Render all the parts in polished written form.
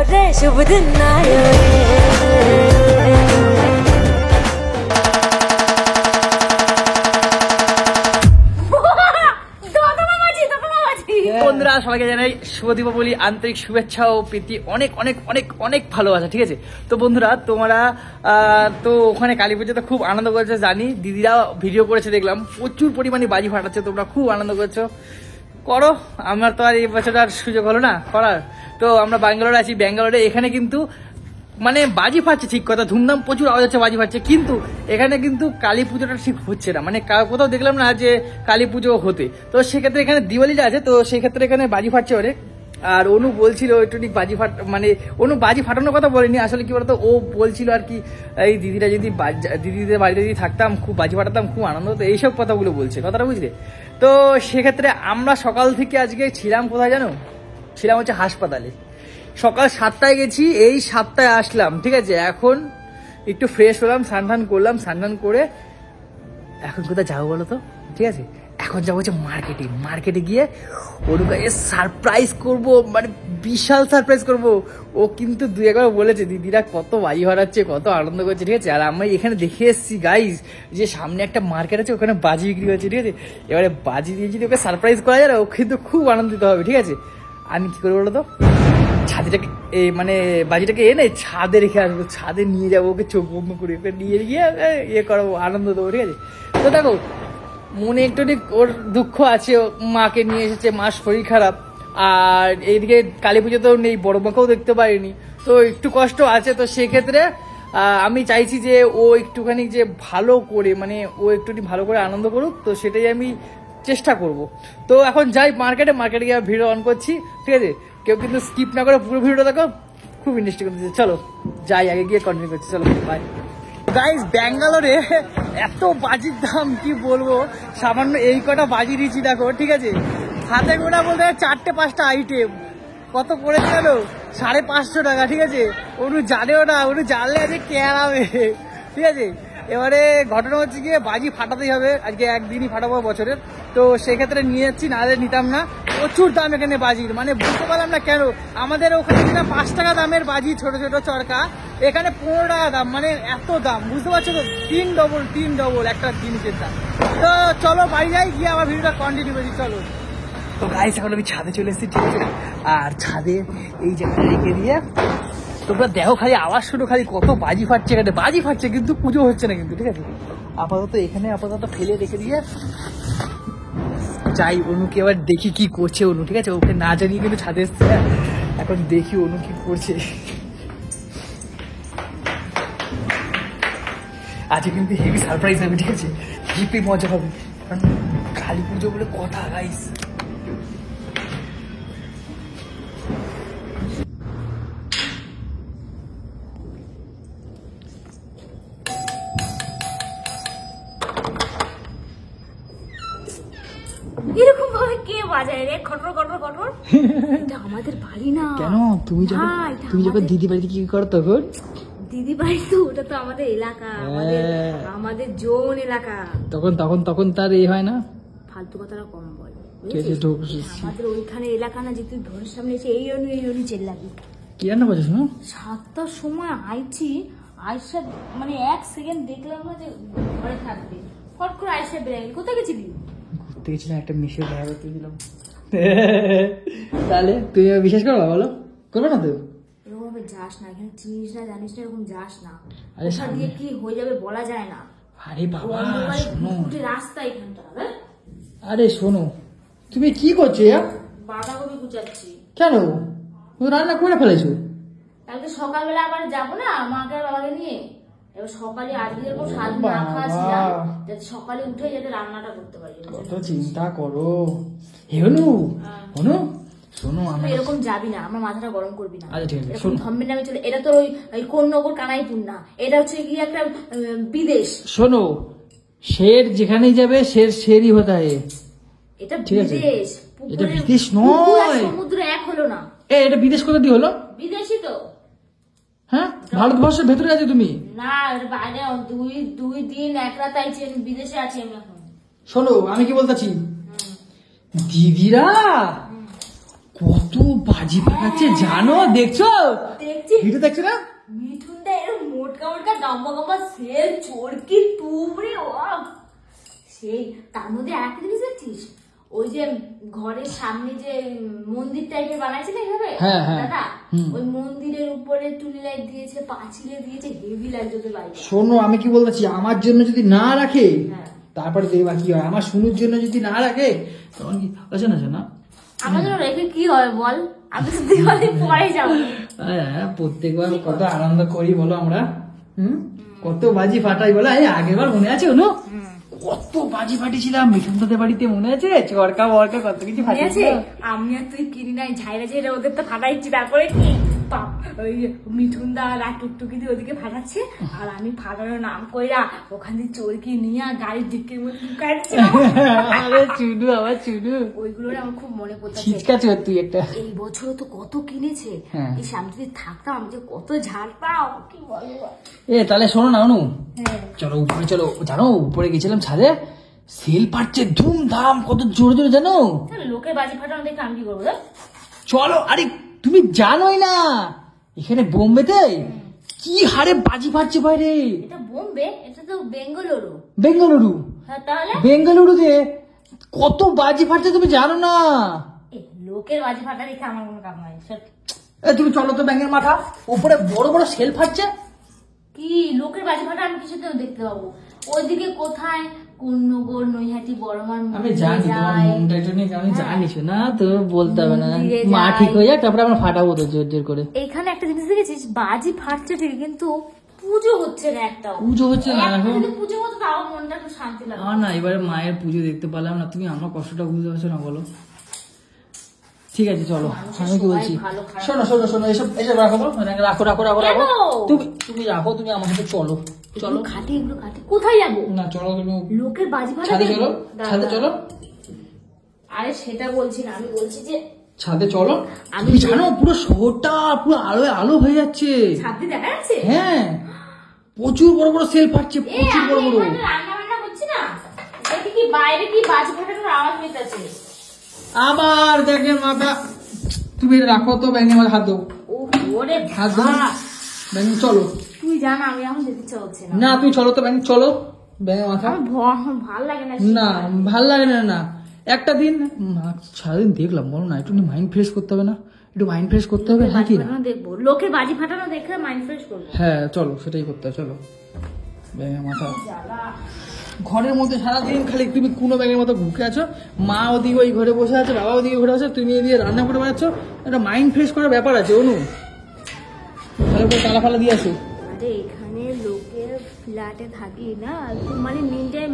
रे शुभ दिन आयो বন্ধুরা সবাইকে জানাই শুভ দীপাবলি, আন্তরিক শুভেচ্ছা ও প্রীতি, অনেক অনেক অনেক অনেক ভালোবাসা। ঠিক আছে, তো বন্ধুরা তোমরা তো ওখানে কালী পুজোতে খুব আনন্দ করেছো জানি, দিদিরা ভিডিও করেছে দেখলাম, প্রচুর পরিমাণে বাজি ফাটাচ্ছে, তোমরা খুব আনন্দ করেছো। করো, আমার তো আর এই বছর আর সুযোগ হলো না করার। তো আমরা ব্যাঙ্গালোরে আছি, ব্যাঙ্গালোরে এখানে কিন্তু মানে বাজি ফাটছে ঠিক কথা, ধুমধাম প্রচুর আওয়াজ হচ্ছে, বাজি ফাটছে, কিন্তু এখানে কিন্তু কালী পুজোটা ঠিক হচ্ছে না, মানে কোথাও দেখলাম না যে কালী পুজো হতে। তো সেক্ষেত্রে এখানে দিওয়ালিটা আছে, তো সেক্ষেত্রে এখানে বাজি ফাটছে অনেক। আর অনু বলছিল একটু ঠিক বাজি মানে অনু বাজি ফাটানোর কথা বলেনি, আসলে কি বলতো, ও বলছিল আর কি এই দিদিরা যদি দিদিদের বাড়িতে যদি থাকতাম খুব বাজি ফাটাতাম, খুব আনন্দ হতো, এইসব কথাগুলো বলছে, কথাটা বুঝলে। তো সেক্ষেত্রে আমরা সকাল থেকে আজকে ছিলাম কোথায় জানো, ছিলাম হচ্ছে হাসপাতালে। সকাল 7টায় গেছি, এই 7টায় আসলাম। ঠিক আছে, এখন একটু ফ্রেশ হলাম, স্নান করলাম, স্নান করে এখন কোথায় যাবো বলো তো? ঠিক আছে, এখন যাবো হচ্ছে মার্কেটে গিয়ে ওরকে সারপ্রাইজ করব, মানে বিশাল সারপ্রাইজ করব। ও কিন্তু দুই একবার বলেছে দিদিরা কত বাজি হারাচ্ছে, কত আনন্দ করছে। ঠিক আছে, আর আমি এখানে দেখে এসেছি গাইজ যে সামনে একটা মার্কেট আছে, ওখানে বাজি বিক্রি হচ্ছে। ঠিক আছে, এবারে বাজি দিয়ে যদি ওকে সারপ্রাইজ করা যায় না, ও কিন্তু খুব আনন্দিত হবে। ঠিক আছে, আমি কি করবো বলো তো, ছাদিটাকে মানে বাজিটাকে এনে ছাদে রেখে আসবো, ছাদে নিয়ে যাবো, ওকে চোখ বন্ধ করে ওকে নিয়ে গিয়ে ইয়ে করাবো, আনন্দ দেবো। ঠিক আছে, তো দেখো মনে একটু ওর দুঃখ আছে, মাকে নিয়ে এসেছে, মার শরীর খারাপ, আর এইদিকে কালী পুজোতেও নেই, বড় মাকেও দেখতে পারিনি, তো একটু কষ্ট আছে। তো সেক্ষেত্রে আমি চাইছি যে ও একটুখানি যে ভালো করে, মানে ও একটু ভালো করে আনন্দ করুক, তো সেটাই আমি চেষ্টা করব। তো এখন যাই মার্কেটে গিয়ে ভিডিও অন করছি। ঠিক আছে, কেউ কিন্তু স্কিপ না করে পুরো ভিডিওটা দেখো, খুব ইন্টারেস্টিং করতেছে। চলো যাই, আগে গিয়ে কন্টিনিউ করছি, চলো বাই। গাইস, ব্যাঙ্গালোরে এত বাজির দাম কি বলবো, সামান্য এই কটা বাজি দিচ্ছি দেখো। ঠিক আছে, হাতে গোটা বলতে 4-5টা আইটেম, কত পড়েছে জানো, 550 টাকা। ঠিক আছে, ওরু জানেও না, ওরু জানলে আজকে কেরাবে। ঠিক আছে, এবারে ঘটনা হচ্ছে গিয়ে বাজি ফাটাতেই হবে, আজকে একদিনই ফাটাবো বছরের, তো সেক্ষেত্রে নিয়ে যাচ্ছি, নাহলে নিতাম না। প্রচুর দাম এখানে বাজির, মানে বুঝতে পারলাম না কেন আমাদের ওখানে কিনা 5 টাকা দামের বাজি ছোট ছোট চরকা, এখানে 15 টাকা দাম, মানে এত দাম, বুঝতে পারছো তো, 3 ডবল একটা জিনিসের দাম। তো চলো বাড়ি যাই, গিয়ে আবার ভিডিওটা কন্টিনিউ করছি, চলো। তো গাইস, এখন আমি ছাদে চলে এসেছি। ঠিক আছে, আর ছাদে এই জায়গাটা রেখে দিয়ে তোমরা দেখো, খালি আওয়াজ শুনো, খালি কত বাজি ফাটছে এখানে, বাজি ফাটছে কিন্তু পুজো হচ্ছে না কিন্তু। ঠিক আছে, আপাতত এখানে ফেলে রেখে দিয়ে যাই, অনুকে এবার দেখি কি করছে অনু। ঠিক আছে, ওকে না জানিয়ে কিন্তু ছাদে এসছে, এখন দেখি অনু কি করছে। আজকে কিন্তু হেভি সারপ্রাইজ হবে। ঠিক আছে, হেভি মজা হবে, কারণ কালী পুজো বলে কথা গাইস। এরকম ভাবে কে বাজায় রে, খটর খটর খটর? এটা আমাদের বাড়ি না। কেন? তুমি যখন দিদি বাড়িতে কি করো তখন? দিদি বাড়ি তো ওটা তো আমাদের এলাকা, আমাদের জোন এলাকা। তখন তার এই হয় না, ফালতু কথাটা কম বল। আমাদের ওইখানে এলাকা না, যে তুই ঘরের সামনে এসে এই অনু চেল্লাবি। কি রান্না করছিস? 7টার সময় আয়সা মানে 1 সেকেন্ড দেখলাম না যে ঘরে থাকবে, ফট করে আয়সা বেরিয়ে গেল। কোথায় গেছিলি? ঘুরতে গেছিলাম, একটা মেশিন দেখা করতে গেছিলাম। তাহলে তুই বিশ্বাস করবা বলো? করবে না তো? এরকম ভাবে যাস না, এখানে চিনিস না, জানিস না, এরকম যাস না। আরে কোথা দিয়ে কি হয়ে যাবে বলা যায় না। আরে বাবা শোনো, রাস্তা এখানটা। আরে শোনো, তুমি কি করছো? বাঁধাকপি কুচাচ্ছি। কেন? তুমি রান্না করে ফেলেছো? কালকে সকালবেলা আবার যাবো না মাকে আর বাবাকে নিয়ে, এবার সকালে আজকে এরকম সাত না খাওয়াছিলাম, যাতে সকালে উঠে যাতে রান্নাটা করতে পারি। কত চিন্তা করো। শোনো, তুই এরকম যাবি না, আমার মাথাটা গরম করবি না। আচ্ছা ঠিক আছে, এরকম ধম্মের নামে চলে, এটা তোর ওই কোন নগর কানাইপুর না, এটা হচ্ছে কি একটা বিদেশ। শোনো, শের যেখানেই যাবে শেরই হতে হয়। এটা বিদেশ, এটা বিদেশ নয়, সমুদ্র এক হলো না। এটা বিদেশ কোথা দিয়ে হলো? বিদেশি তো। হ্যাঁ, ভারতবর্ষের ভেতরে আছে তুমি? না, বাইরে দুই দিন 1 রাত আইছি, বিদেশে আছি আমি এখন। শোনো, আমি কি বলতেছি, দিদিরা কত বাজি ফাটাচ্ছে জানো, দেখছো? দেখছি ভিডিও দেখছো না? মিঠুনটা এরকম মোটকা মোটকা গাম্বা গাম্বা সেল চোরকি তুবড়ে সেই তার মধ্যে একটা জিনিস দেখছিস, ওই যে ঘরের সামনে যে মন্দির টাইপের বানাইছে না এইভাবে হ্যাঁ, হ্যাঁ। দাদা, ওই মন্দিরের উপরে টুনি লাইট দিয়েছে, পাঁচিলে দিয়েছে, হেভি লাগছে ওদের বাড়িটা। শোনো আমি কি বলতেছি, আমার জন্য যদি না রাখে হ্যাঁ। তারপরে দেখবা কি হয়। আমার শুনুর জন্য যদি না রাখে তখন কি আছে না শোনা, আমার জন্য রেখে কি হবে বল, আমি তো দিওয়ালি পরে যাবো। প্রত্যেকবার কত আনন্দ করি বলো আমরা, কত বাজি ফাটাই বলো। এই আগেরবার মনে আছে অনু, কত বাজি ফাটিয়েছিলাম মিঠুনদের বাড়িতে, মনে আছে? চরকা বরকা কত কিছু ফাটিয়েছে। আমি আর তুই কিনি নাই, ঝাইরা ঝাইরা ওদের তো ফাটাইছি, তারপরে কি ওই মিঠুন দা আর টুকটুকি দিয়ে ওদিকে ফাটাচ্ছে, আর আমি ফাটানোর নাম কইরা ওখান দিয়ে চোরকি নিয়ে গাড়ির ডিক্কির মধ্যে ঢুকাচ্ছি। আরে চুনু, আমার চুনু, ওইগুলো আমার খুব মনে পড়তেছে। ছিচকা চোর তুই একটা। এই বছর তো কত কিনেছে, হ্যাঁ। এই সামনে যদি থাকতাম আমি যে কত ঝাড়তাম, কি বলবো। তাহলে শোনো না অনু, হ্যাঁ চলো উপরে চলো। জানো উপরে গেছিলাম ছাদে, সেল পাচ্ছে ধুমধাম, কত জোরে জোরে জানো। লোকের বাজি ফাটানো দেখে আমি কি করবো রে? চলো। আরে তুমি জানোই না এখানে বোম্বেতে কি হারে বাজি ফাটছে বাইরে। এটা বোম্বে, এটা তো বেঙ্গালুরু। বেঙ্গালুরু, হ্যাঁ তাহলে বেঙ্গালুরুতে কত বাজি ফাটছে তুমি জানো না। লোকের বাজি ফাটা দেখে আমার কোনো কাম নাই সত্যি। তুমি চলো তো, ব্যাঙের মাথা উপরে বড় বড় সেল ফাটছে। কি লোকের বাজি ফাটা আমি কিছুতেও দেখতে পাবো? ওইদিকে কোথায় কোন নগর নৈহাটি বড়মার আমি জানি তোমার মনটা একটু নিয়ে, আমি জানিস না তো বলতে হবে না। মন্দিরে মা যাই। ঠিক হয়ে যাক তারপরে আমরা ফাটাবো তো জোর জোর করে। এইখানে একটা জিনিস দেখেছিস, বাজি ফাটছে ঠিক কিন্তু পুজো হচ্ছে না একটাও। পুজো হচ্ছে না এখন। যদি পুজো হতো তাও মনটা একটু শান্তি লাগতো। আমার না এবারে মায়ের পুজো দেখতে পারলাম না, তুমি আমার কষ্টটা বুঝতে পারছো না বলো? ঠিক আছে চলো, আমি কি বলছি, শোনো শোনো শোনো, এসব এসব রাখো, রাখো রাখো রাখো রাখো। তুমি রাখো, তুমি আমার সাথে চলো। চলো খাটি, এগুলো খাটি, কোথায় যাবো? না চলো, তুমি লোকের বাজি ফাটা ছাদে দেখবো? চলো, ছাদে চলো। আরে সেটা বলছি না, আমি বলছি যে ছাদে চলো। আমি তুমি জানো পুরো শহরটা পুরো আলোয় আলো হয়ে যাচ্ছে। ছাদে দেখা যাচ্ছে। হ্যাঁ, প্রচুর বড় বড় সেল পাচ্ছে, প্রচুর বড় বড়। রান্না বান্না করছি না, দেখি কি বাইরে কি বাজি ফাটানোর আওয়াজ পেতেছে। আবার দেখেন মাথা, তুমি রাখো তো, ব্যাঙে আমার হাত দাও। ও ওরে হাত দাও, ব্যাঙে চলো। তুই জানা আমি এখন যেতে ইচ্ছা হচ্ছে না। না তুমি চলো তো, ব্যাঙে চলো, ব্যাঙে মাথা। আমার ভাল লাগে না। না ভাল লাগে না। না একটা দিন সারাদিন দেখলাম, বলো না একটু মাইন্ড ফ্রেশ করতে হবে না? একটু মাইন্ড ফ্রেশ করতে হবে, হ্যাঁ কি না? দেখবো লোকের বাজি ফাটানো দেখে মাইন্ড ফ্রেশ করবো। হ্যাঁ চলো, সেটাই করতে হবে, চলো। ব্যাঙের মাথা ঘরের মধ্যে সারাদিন খালি তুমি কোনো ব্যাঙের মতো ঘুরে আছো। মা ওদিকে ওই ঘরে বসে আছে, বাবা ওদিকে ঘরে আছে, তুমি এদিকে রান্না করে বেড়াচ্ছ। একটা মাইন্ড ফ্রেশ করার ব্যাপার আছে অনু, তাহলে পরে তালা ফালা দিয়ে আসো। আরে এখানে লোকের ফ্ল্যাটে থাকি না, মানে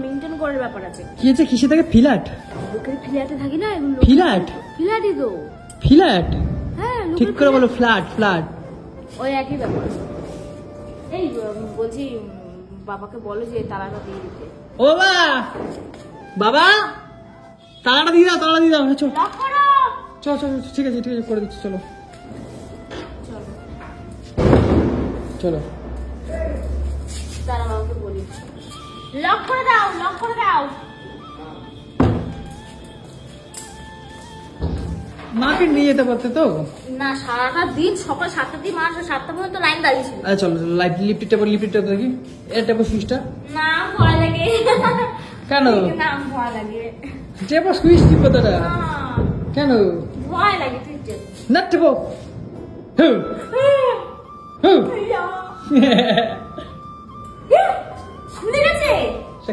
মেনটেন করার ব্যাপার আছে। কি আছে, কিসে থাকে? ফ্ল্যাট? লোকের ফ্ল্যাটে থাকি না, ফ্ল্যাট? ফ্ল্যাটই তো। ফ্ল্যাট? হ্যাঁ ঠিক করে বলো, ফ্ল্যাট ফ্ল্যাট ওই একই ব্যাপার। এই বলছি বাবাকে বলো যে তালাটা দিয়ে দিতে। ও বাবা, তালাটা দিয়ে দাও, তালাটা দিয়ে দাও। চলো লক করো। চলো চলো, ঠিক আছে ঠিক আছে, করে দিচ্ছি, চলো চলো। তারা বাবাকে বলি লক করে দাও, লক করে দাও। মাকে নিয়ে যেতে পারতে তো না, সারাটা দিন সকাল 7টা দিয়ে মাস 7টা পর্যন্ত লাইন দাঁড়িয়েছিল। আচ্ছা চলো চলো, লিফটের টেপো দেখি, এর টেপো সুইচটা। না ভয় লাগে। কেন? না ভয় লাগে। টেপো সুইচ টিপো দাদা। কেন ভয় লাগে? তুই যে না টেপো। খুলে গেছে।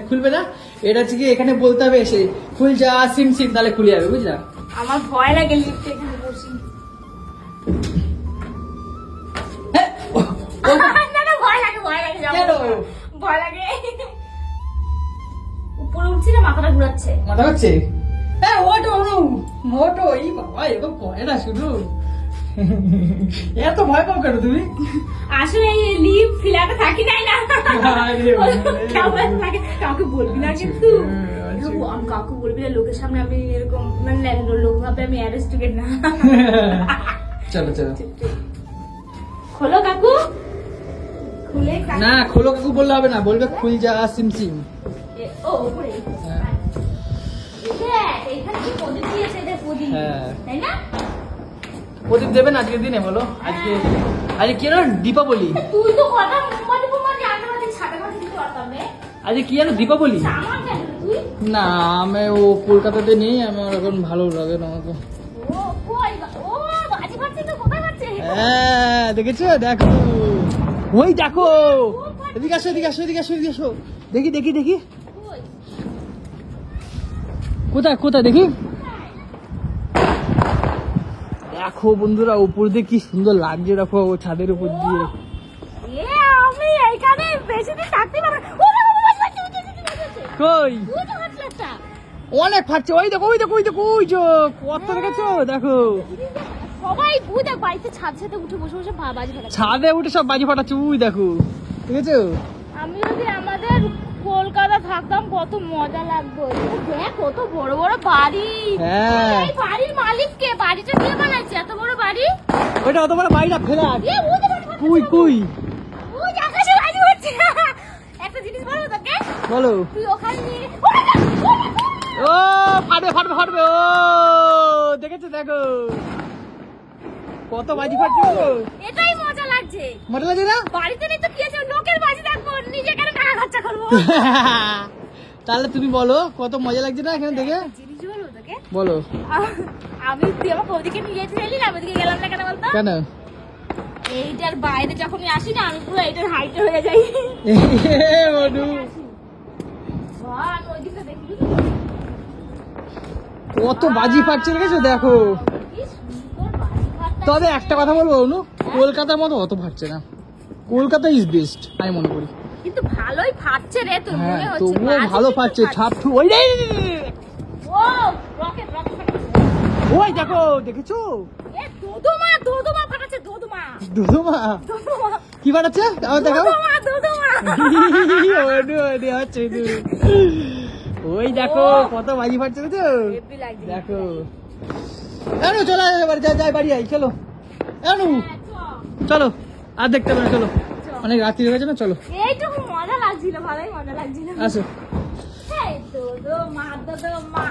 খুলবে না, এটা হচ্ছে কি এখানে বলতে হবে এসে খুল যা সিম সিম, তাহলে খুলে যাবে, বুঝলা? আমার ভয় লাগে লিফটে এখানে বসি। না না ভয় লাগে, ভয় লাগে, যাবো। ভয় লাগে। উপরে উঠছি না, মাথাটা ঘুরাচ্ছে। মাথা হচ্ছে। হ্যাঁ ওটো অনু, ওটো। এই বাবা এরকম করে না শুধু। এত ভয় পাও কেন তুমি? আসলে এই লিফট ফ্ল্যাটে থাকি নাই না, কেমন লাগে কাউকে বলবি না কিন্তু। আমি কাউকে বলবি না, লোকের সামনে আমি এরকম মানে লোক ভাবে আমি অ্যারেস্টেড না। চলো চলো, খোলো কাকু, খুলে না খোলো কাকু বললে হবে না, বলবে খুল যা সিম সিম। ও উপরে এখানে কি প্রদীপ দিয়েছে, এটা প্রদীপ, হ্যাঁ। তাই না? প্রদীপ দেবেন আজকের দিনে বলো? আজকে কি জানো দীপাবলি। তুই তো কথা মোমবাতি আনতে ছাড়া কথা দিতে পারতাম না। আজকে কি জানো দীপাবলি। সামান কেন তুই? না আমি ও কলকাতাতে নেই, আমার এখন ভালো লাগে না আমাকে। ও কই ও বাজি ফাটছে তো কোথায় ফাটছে? হ্যাঁ দেখেছো, দেখো ওই দেখো, এদিকে আসো এদিকে আসো এদিকে আসো এদিকে আসো, দেখি দেখি দেখি কই? কোথায় কোথায় দেখি। দেখো বন্ধুরা উপর দিয়ে কি সুন্দর লাগছে, দেখো ও ছাদের উপর দিয়ে। এ আমি এইখানে বেশি দিন থাকতে পারবো না। ও বাজি ফাটছে। কই তুই তো ফাটছে একটা। অনেক ফাটছে, ওই দেখো ওই দেখো ওই দেখো ওই যে কত দেখেছো, দেখো সবাই বুঝ দেখ বাড়িতে ছাদ ছাদে উঠে বসে বসে বাজি ফাটাচ্ছে। ছাদে উঠে সব বাজি ফাটাচ্ছে, ওই দেখো দেখেছো। আমি যদি আমাদের কলকাতা থাকতাম কত মজা লাগতো। দেখ কত বড় বড় বাড়ি। হ্যাঁ। এই বাড়ির মালিক কে? বাড়িটা কে বানাইছে এত বড় বাড়ি? ওইটা অত বড় বাড়িটা ফেলা। এ ওই যে বাড়ি ফাটছে। কুই কুই ওই আকাশে বাজি হচ্ছে। একটা জিনিস বলবো তোকে, বলো। তুই ওখানে নিয়ে ও ফাটবে ফাটবে ফাটবে, ও দেখেছো দেখো কত বাজি ফাটছে গো। এটাই মজা লাগছে। মজা লাগে না? বাড়িতে নেই তো কি আছে, লোকের বাজি দেখবো, নিজে কেন টাকা খরচা করবো। তাহলে তুমি বলো কত মজা লাগছে না এখানে দেখে। জিনিস বলবো তোকে, বলো। আমি তুই আমার ওদিকে নিয়ে যেতে চাইলি না, ওদিকে গেলাম না কেন বলতো? কেন? এইটার বাইরে যখন আসি না আমি পুরো এইটার হাইটে হয়ে যাই। মনু আমি ওইদিকটা দেখলি কত বাজি ফাটছে দেখেছো, দেখো। কি সুন্দর বাজি ফাটছে। তবে একটা কথা বলবো অনু, কলকাতার মতো অত ফাটছে না, কলকাতা ইজ বেস্ট আমি মনে করি। কিন্তু ভালোই ফাটছে রে, তোর হ্যাঁ মনে হচ্ছে তবুও বাজি ভালো কিন্তু ফাটছে, ছাপ ঠু ওই রে, ও রকেট রকেট ফাটাচ্ছে। ওই দেখো দেখেছো এ দোদমা ফাটাচ্ছে, দোদমা দুধুমা দোদমা কি বানাচ্ছে আমার দেখো। দোদমা অনু অনু হচ্ছে অনু। ওই দেখো কত বাজি ফাটছে দেখো, হেভি লাগছে। দেখো। অনু চলো যাই বাড়ি আই, চলো অনু চলো, আর দেখতে হবে না, চলো অনেক রাত্রি হয়ে গেছে না, চলো। এইটুকু মজা লাগছিল, ভালোই মজা লাগছিল। আসো। এই দোদমা দোদমা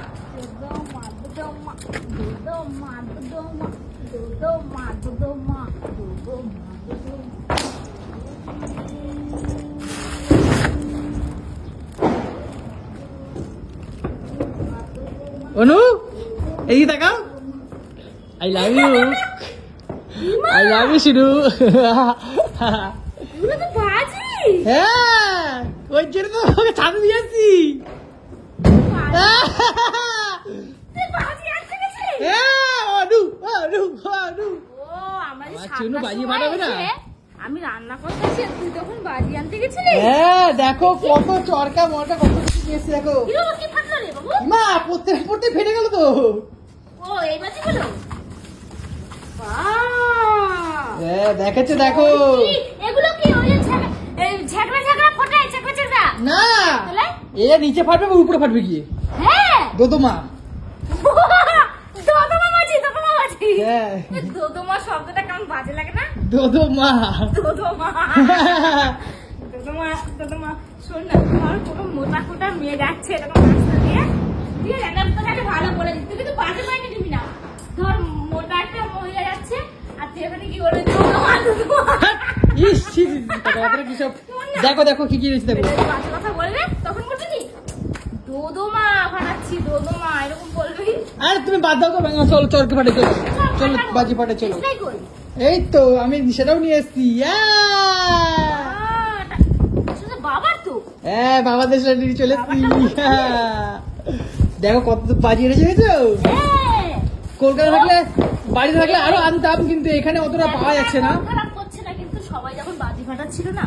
দোদমা দোদমা দোদমা দোদমা দোদমা দোদমা দোদমা অনু এই দেখাও, I love you, I love you Shiru. এগুলো তো বাজি। হ্যাঁ ওই জন্য তো ওকে ছাড় দিয়ে আসছি। তুই বাজি আনতে গেছিলি? অনু অনু অনু ও আমরা যে আমার সাতটার চিনু বাজি সময় ফাটাবে না? এসে আমি রান্না করতেছি আর তুই তখন বাজি আনতে গেছিলি? হ্যাঁ দেখো কত চরকা মরকা কত কিছু নিয়ে এসছি, দেখো। কিলো কি ফাটলো রে বাবু? মা পড়তে পড়তে ফেটে গেল তো। ও এই বাজি গুলো হ্যাঁ দেখেছো দেখো। এগুলো কি ওই যে ঝাগড়া ঝাগড়া ফোটায় ঝাগড়া ঝাগড়া? না তাহলে? এ নিচে ফাটবে উপরে ফাটবে কি? হ্যাঁ দোদমা। দোদমা বাজি, দোদমা বাজি। হ্যাঁ এ দোদমা শব্দটা কেমন বাজে লাগে না? দোদমা। দোদমা দোদমা দোদমা। শোন না, তোমার কোনো মোটা ফোটা মেয়ে যাচ্ছে এরকম রাস্তা দিয়ে, ঠিক আছে? একটা তোকে একটা ভালো বলে দিচ্ছি, তুই কিন্তু বাজে পাইনি দিবি না। ধর মোটা একটা মহিলা যাচ্ছে আর তুই এখানে কি বলে দোদমা দোদমা। ইস ছি, কথাবার্তা কি সব। দেখো দেখো কি কি রয়েছে দেখো। বাজে কথা বললে তখন বলবি কি দোদমা ফাটাচ্ছি, দোদমা এরকম বলবি। আর তুমি বাদ দাও তো, চলো চরকে ফাটে, চলো চলো বাজি ফাটে চলো। এটাই করি। এই তো আমি সেটাও নিয়ে এসছি। বাবার তো হ্যাঁ বাবাদের সাথে নিয়ে চলে এসছি। দেখো কত বাজি এনেছে দেখেছো। হ্যাঁ। কলকাতা থাকলে বাড়িতে থাকলে আরো আনতাম, কিন্তু এখানে অতটা পাওয়া যাচ্ছে না। খারাপ করছে না, কিন্তু সবাই যখন বাজি ফাটাচ্ছিল না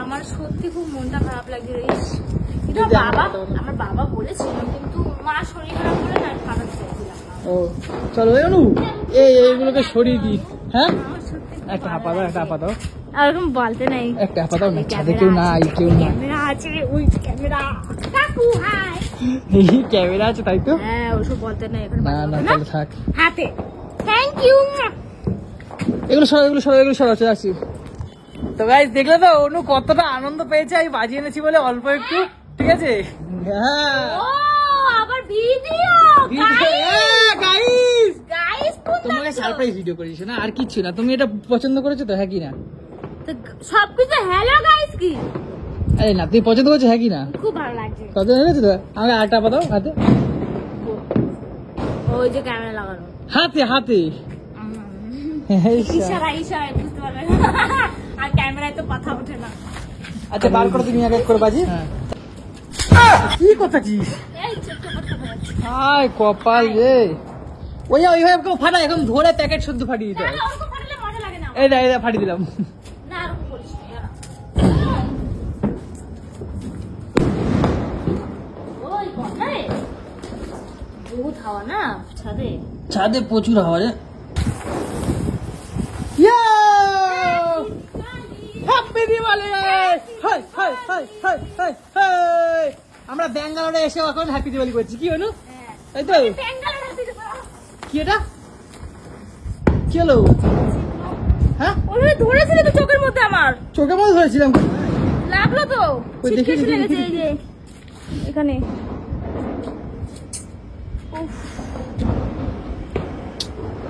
আমার সত্যি খুব মনটা খারাপ লাগছিল। কিন্তু আমার বাবা বলেছিল, কিন্তু মা শরীর খারাপ করে না ফাটাতে চাইছিলাম না। ও চলো এই অনু এইগুলোকে সরিয়ে দিই। হ্যাঁ একটা হাপা দাও, একটা হাপা দাও, আর এরকম বলতে নাই। একটা হাপা দাও না, ছাদে কেউ নাই, কেউ নাই। ক্যামেরা আছে, ওই ক্যামেরা। কাকু হাই। এই ক্যামেরা আছে তাই তো। হ্যাঁ ওসব বলতে নাই এখন। না না তাহলে থাক। হাতে থ্যাংক ইউ। এগুলো সরো এগুলো সরো এগুলো সরো, আসছি। তো গাইস দেখলে তো অনু কতটা আনন্দ পেয়েছে আমি বাজি এনেছি বলে, অল্প একটু, ঠিক আছে। হ্যাঁ ও আবার ভিডিও। গাইস গাইস কোন তোমাকে সারপ্রাইজ ভিডিও করেছি না, আর কিচ্ছু না। তুমি এটা পছন্দ করেছো তো, হ্যাঁ কি না? সবকিছু হ্যালো গাইস কি? আরে না, তুমি পছন্দ করেছো হ্যাঁ কি না? খুব ভালো লাগছে। পছন্দ হয়েছে তো? আমাকে আরেকটা পাঠাও হাতে। ওই যে ক্যামেরা লাগানো হাতে হাতে ইশারায় বুঝতে পারবে আর ক্যামেরায় তো কথা ওঠে না। আচ্ছা বার করো তুমি এক এক করে বাজি। কি করতেছিস? এই ছোট্ট ছোট্ট হাই কপাল রে। ওইভাবে কেউ ফাটায়, এখন ধরে প্যাকেট শুদ্ধ ফাটিয়ে দিতে হয়। ওরকম ফাটালে মজা লাগে না। এই ফাটিয়ে দিলাম। না ওরকম করিস না। ওই কোথায় বহুত হাওয়া না ছাদে। ছাদে প্রচুর হাওয়া রে। Happy Diwali! High high high high high high. আমরা ব্যাঙ্গালোরে এসে এখন হ্যাপি দিওয়ালি করছি, কি হলো? তাই তো? কি এটা? কি হলো? হ্যাঁ ওরে ধরেছিল তো চোখের মধ্যে, আমার চোখের মধ্যে ধরেছিলাম। লাগলো তো, ওই দেখি, ছিটকে দেখি, লেগেছে দেখি। এই যে এখানে।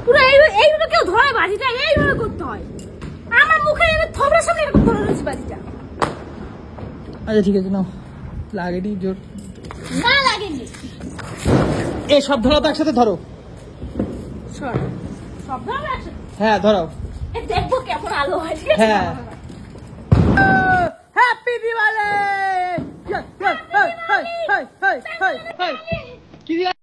পুরো এইভাবে কেউ ধরে বাজিটা, এইভাবে করতে হয়। আমার মুখে থবড়ার সামনে এরকম ধরে রয়েছে বাজিটা। আচ্ছা ঠিক আছে, নাও। লাগেনি জোর? না লাগেনি। এই সব ধরো তো একসাথে ধরো। সর সব ধরে একসাথে। হ্যাঁ ধরাও। দেখবো কেমন আলো হয়, ঠিক আছে? হ্যাঁ। হ্যাপি দিওয়ালি! কি দিওয়ালি?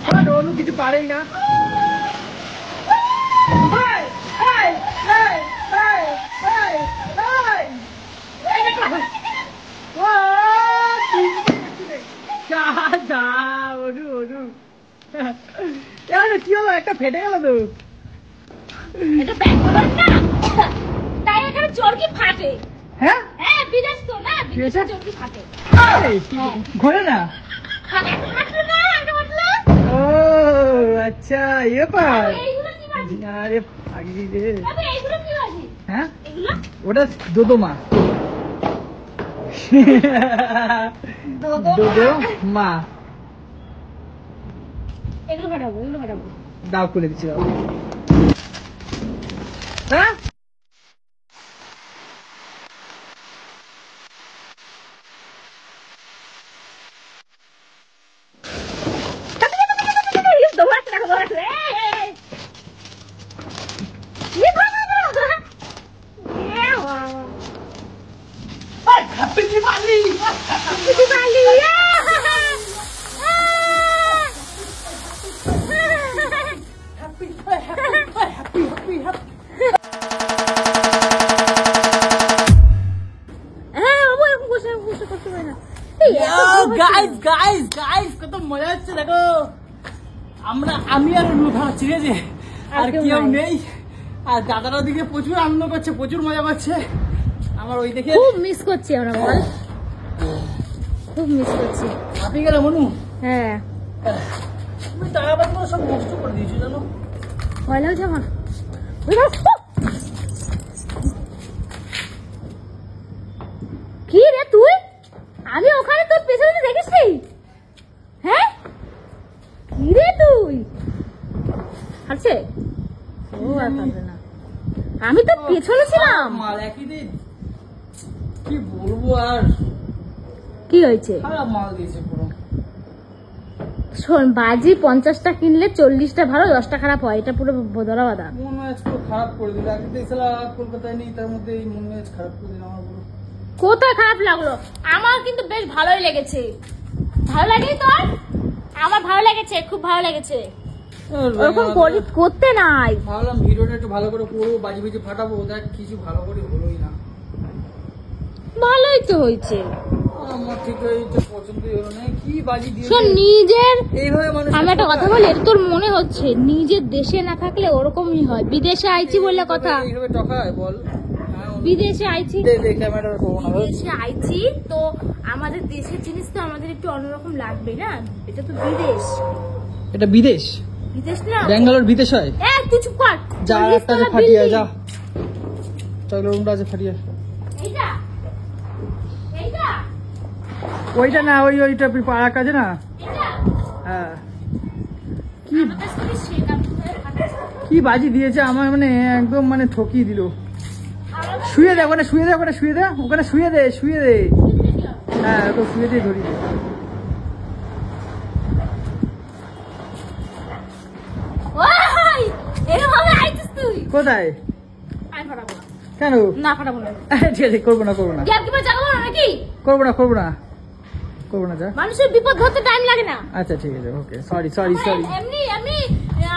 হবে অনু কিছু পারেই না। কি হলো, একটা ফেটে গেল তো। এটা ব্যাঙ্গালোর না, তাই এখানে চরকি ফাটে। হ্যাঁ হ্যাঁ বিদেশ তো না, বিদেশে হয়েছে? চরকি ফাটে। ঘোরে না। ফাটলো না, আগে ফাটলো। ও আচ্ছা, ইয়ে পার। এইগুলো কি বাজি? আরে পাগলি রে। তবে এইগুলো কি বাজি? হ্যাঁ এগুলো ওটা দোদমা। দোদমা। এগুলো ফাটাবো, এগুলো ফাটাবো। দাও খুলে দিচ্ছি, দাও। হ্যাঁ দৌড়াচ্ছে দেখো, দৌড়াচ্ছে। হ্যাপি দিওয়ালি! কত মজা হচ্ছে দেখো। আমি আর অনু খাচ্ছি, ঠিক আছে? আর কেউ নেই। আর দাদারা ওদিকে প্রচুর আনন্দ করছে, প্রচুর মজা করছে। আমার ওই দেখে খুব মিস করছি আমরা, বল খুব মিস করছি। হাঁপিয়ে গেলাম অনু। হ্যাঁ তুমি টাকা পয়সা সব নষ্ট করে দিয়েছো জানো। ভয় লাগছে আমার। কি রে তুই? আমি ওখানে তোর পেছনে দেখিস নি? হ্যাঁ কি রে তুই? আছে ও আর পারবে না, আমি তো পেছনে ছিলাম। মাল একই দিন, কি বলবো আর। কি হয়েছে? খারাপ মাল দিয়েছে পুরো। শোন, বাজি 50টা কিনলে 40টা ভালো, 10টা খারাপ হয়। এটা পুরো বদলা বাদা। মন মেজাজ পুরো খারাপ করে দিল। আগে দেখছিলাম কলকাতায় নেই, তার মধ্যে এই মন মেজাজ খারাপ করে দিল আমার পুরো। কোথায় খারাপ লাগলো? আমার কিন্তু বেশ ভালোই লেগেছে। ভালো লাগেনি তোর? আমার ভালো লেগেছে, খুব ভালো লেগেছে। ওরকম করতে নাই। ভাবলাম ভিডিওটা একটু ভালো করে করবো, বাজি বাজি ফাটাবো, দেখ কিছু ভালো করে হলোই না। ভালোই তো হয়েছে। আমার ঠিক এইটা পছন্দই হলো না, কি বাজি দিয়ে শোন নিজের, এইভাবে মানুষ। আমি একটা কথা বলি, এটা তোর মনে হচ্ছে নিজের দেশে না থাকলে ওরকমই হয়, বিদেশে আইছি বললে কথা, এইভাবে টকায় বল। বিদেশে আইছি, ক্যামেরাটা করবো না। বিদেশে আইছি তো আমাদের দেশের জিনিস তো আমাদের একটু অন্যরকম লাগবে না, এটা তো বিদেশ। এটা বিদেশ, বিদেশ না ব্যাঙ্গালোর বিদেশ হয়। তুই চুপ কর, যা একটা ফাটিয়ে যা, চলো রুমটা আছে ফাটিয়ে। এইটা এইটা ওইটা না, ওইটা পাড়ার কাছে না। এটা হ্যাঁ, কি আমার কাছ থেকে শেখ, আমি কোথায় ফাটাচ্ছি? কি বাজি দিয়েছে আমার, মানে একদম মানে ঠকিয়ে দিল। শুয়ে দে ওখানে, শুয়ে দে ওখানে, শুয়ে দে ওখানে, শুয়ে দে, শুয়ে দে। হ্যাঁ তো শুয়ে দিয়ে ধরি। ওই এরকম আইছিস তুই? কোথায়? আমি ফাটাবো না। কেন? না ফাটাবো না। ঠিক আছে, করবো না, করবো না, গ্যাপ কিপার জাগাবো না নাকি? করবো না, করবো না, করবো না, যা। মানুষের বিপদ ধরতে টাইম লাগে না। আচ্ছা ঠিক আছে, ওকে, সরি সরি সরি। এমনি আমি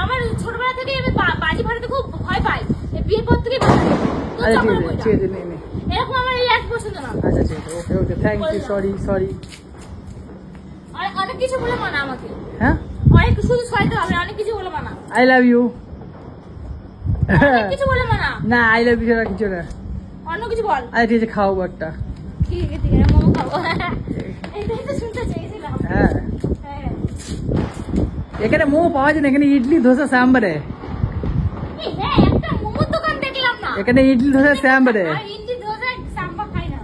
আমার ছোটবেলা থেকে আমি বাজি ফাটাতে খুব ভয় পাই, এই বিয়ের পর থেকে ভয় পাই। তো আচ্ছা ঠিক চকর আছে, বইটা। ঠিক আছে, নে নে। এরকম আমার এই এক পছন্দ না। আচ্ছা ঠিক আছে, ওকে ওকে, থ্যাংক ইউ, সরি সরি। অনেক কিছু বলে মানা আমাকে, হ্যাঁ, অনেক শুধু সরি তো আমি অনেক কিছু বলে মানা, আই লাভ ইউ। অনেক কিছু বলে মানা। না, আই লাভ ইউ কিছু না। অন্য কিছু বল। আচ্ছা ঠিক আছে, খাও বারটা। ঠিক আছে ঠিক আছে, মোমো খাবো। এইটাই তো শুনতে চেয়েছিলাম। হ্যাঁ, হ্যাঁ। এখানে মোমো পাওয়া যায় না, এখানে ইডলি ধোসা সাম্বারে। হ্যাঁ, একটা মোমোর দোকান দেখলাম না। এখানে ইডলি ধোসা সাম্বারে। আর ইডলি দোসা সাম্বার খাই না।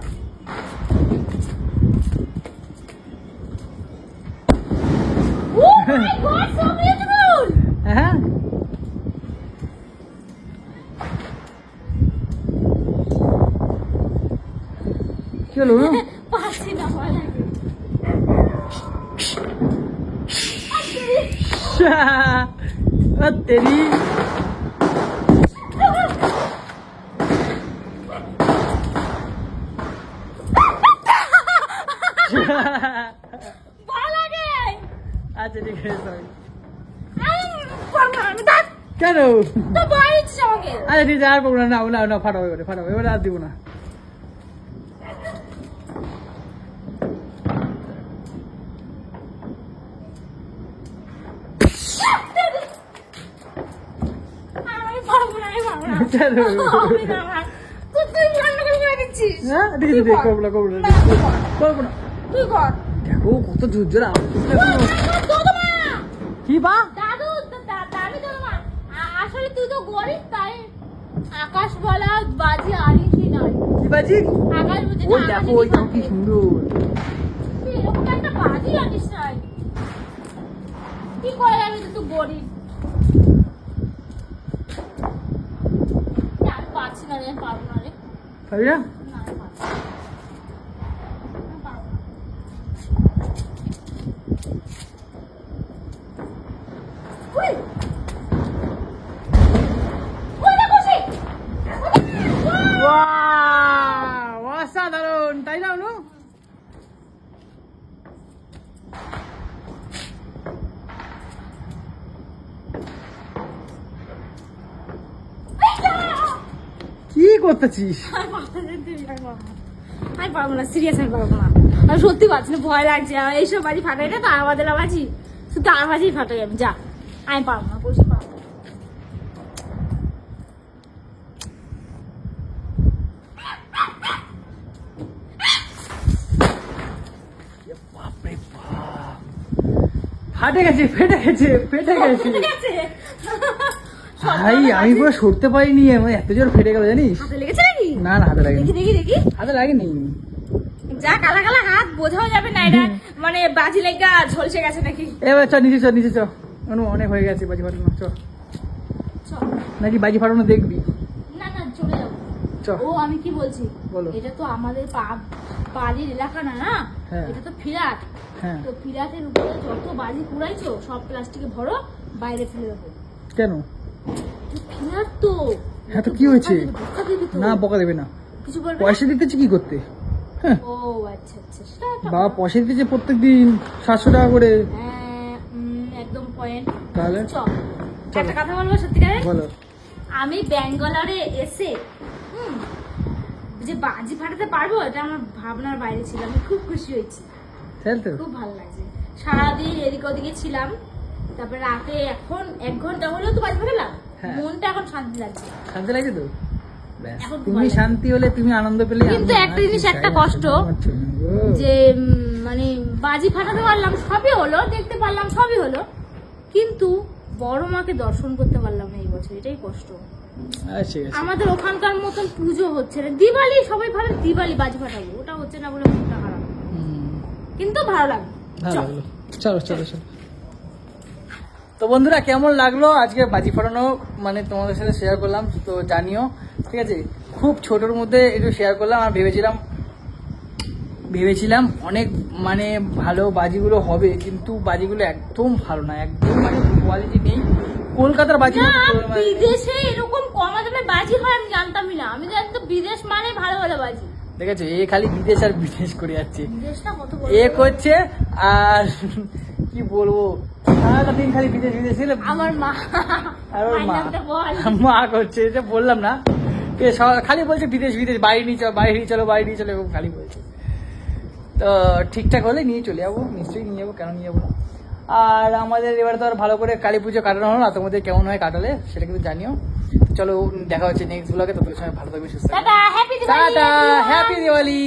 Oh my God, so beautiful! হ্যাঁ, কি হলো? পাচ্ছি না, ভয় লাগে। তেরি ভয় লাগে। আচ্ছা ঠিক আছে, সরি। পারবো না, আমি দাঁত কেন? তো ভয় দিচ্ছিস আমাকে। আচ্ছা ঠিক আছে, আর পাবো না, না না, ফাটাবো এবারে, ফাটাবো এবারে, আর দিব না। আমি পারবো না, আমি পারবো না। কেন? আমি না, তুই রান্না করে দিচ্ছিস। হ্যাঁ ঠিক আছে, তুই কর। করবো না, করবো না, না, তুই কর। করবো না। তুই কর। দেখো কত জোর জোর আওয়াজ করছে না, এখনো। না, দাদু মা। কি বা? দাদু, দামি দাদু মা। আসলে তুই তো গরিব, তাই আকাশ বলা বাজি আনিসই নাই। কি বাজি? আকাশ বুঝে ওই দেখো, ওইটাও কি সুন্দর। তুই এরকম একটা বাজি আনিস নাই। কি করে যাবি তুই গরিব? আমি পারছি না রে, আমি পারবো না রে। পারবি না? না, আমি পারবো না। আমি পারবো না। উই! ওই দেখো সে! ওয়াও, অসাধারণ, তাই না অনু? কি করতেছিস? আমি পারবো না, সিরিয়াস আমি পারবো না। আমি সত্যি পারছি না, ভয় লাগছে। আমার এইসব বাজি ফাটাই না, তার বাদে বাজি, শুধু তার বাজি ফাটাই আমি। যা, আমি পারবো না, বসে পারবো না। বাপরে বাপ, ফাটে গেছে, ফেটে গেছে, ফেটে গেছে। ঠিক আছে? ভাই আমি পুরো সরতে পারিনি, আমার এত জোর ফেটে গেল জানিস? হাতে লেগেছে নাকি? না না, হাতে লাগেনি, দেখি দেখি দেখি। হাতে লাগেনি। যা কালা কালা হাত, বোঝাও যাবে না এটা মানে বাজি লেগা ঝলসে গেছে নাকি। এবার চ নিচে, চ নিচে, চ অনু, অনেক হয়ে গেছে বাজি ফাটানো, চ। চল। নাকি বাজি ফাটানো দেখবি? না না, চলে যাবো। চ। ও আমি কি বলছি, বলো। এটা তো আমাদের বাড়ির এলাকা না, না হ্যাঁ। এটা তো ফিরাট। হ্যাঁ, তো ফিরাটের উপরে যত বাজি কুড়াইছো সব প্লাস্টিকে ভরো, বাইরে ফেলে দেবো। কেন? ফিরাট তো। হ্যাঁ, তো কি হয়েছে? ধোকা দিবি তো। না, বকা দেবে না। কিছু বলবে না? পয়সা দিতেছি কি করতে? হ্যাঁ, ও আচ্ছা আচ্ছা, সেটা একটা বাবা কথা। পয়সা দিতেছে প্রত্যেকদিন 700 টাকা করে। হ্যাঁ, একদম পয়েন্ট। তাহলে চল, চলো। একটা কথা বলবো সত্যিকারে। বলো। আমি ব্যাঙ্গালোরে এসে যে বাজি ফাটাতে পারবো এটা আমার ভাবনার বাইরে ছিল। আমি খুব খুশি হয়েছি, খুব ভালো লাগছে। সারাদিন এদিক ওদিকে ছিলাম, তারপরে রাতে এখন 1 ঘন্টা হলেও তো বাজি ফাটালাম, মনটা এখন শান্তি লাগছে। শান্তি লাগছে তো? তুমি শান্তি হলে, তুমি আনন্দ পেলে। কিন্তু একটা জিনিস, একটা কষ্ট যে মানে বাজি ফাটাতে পারলাম, সবই হলো, দেখতে পারলাম, সবই হলো, কিন্তু বড় মাকে দর্শন করতে পারলাম না এই বছর, এটাই কষ্ট। আমাদের ওখানকার মতন পুজো হচ্ছে না। দিওয়ালি সবাই ভাবে দিওয়ালি বাজি ফাটাবো, ওটা হচ্ছে না বলে মনটা খারাপ, কিন্তু ভালো লাগলো। চলো চলো চলো। তো বন্ধুরা কেমন লাগলো আজকে বাজি ফাটানো, মানে তোমাদের সাথে শেয়ার করলাম, তো জানিও, ঠিক আছে? খুব ছোটর মধ্যে একটু শেয়ার করলাম। আর ভেবেছিলাম অনেক মানে ভালো বাজিগুলো হবে, কিন্তু বাজিগুলো একদম ভালো না, একদম মানে কোয়ালিটি নেই। কলকাতার বাজি, বিদেশে এরকম কম দামে বাজি হয় আমি জানতামই না। আমি জানতো বিদেশ মানে ভালো ভালো বাজি। দেখেছো, এ খালি বিদেশ আর বিদেশ করে যাচ্ছে, এ করছে। আর কি বলবো, সারাদিন খালি বিদেশ বিদেশ। আমার মা আর ওর মা করছে, এটা বললাম না, খালি বলছে বিদেশ বিদেশ, বাইরে নিয়ে চলো, বাইরে নিয়ে চলো, বাইরে নিয়ে চলো, এরকম খালি বলছে। তো ঠিকঠাক হলে নিয়ে চলে যাবো, নিশ্চয়ই নিয়ে যাবো, কেন নিয়ে যাবো। আর আমাদের এবারে তো আর ভালো করে কালী পুজো কাটানো হলো না, তোমাদের কেমন হয় কাটালে সেটা কিন্তু জানিও। চলো দেখা হচ্ছে নেক্সট ব্লগে, ততক্ষণ সময় ভালো থাকবে, সুস্থ থাকবে। Tata, happy Diwali.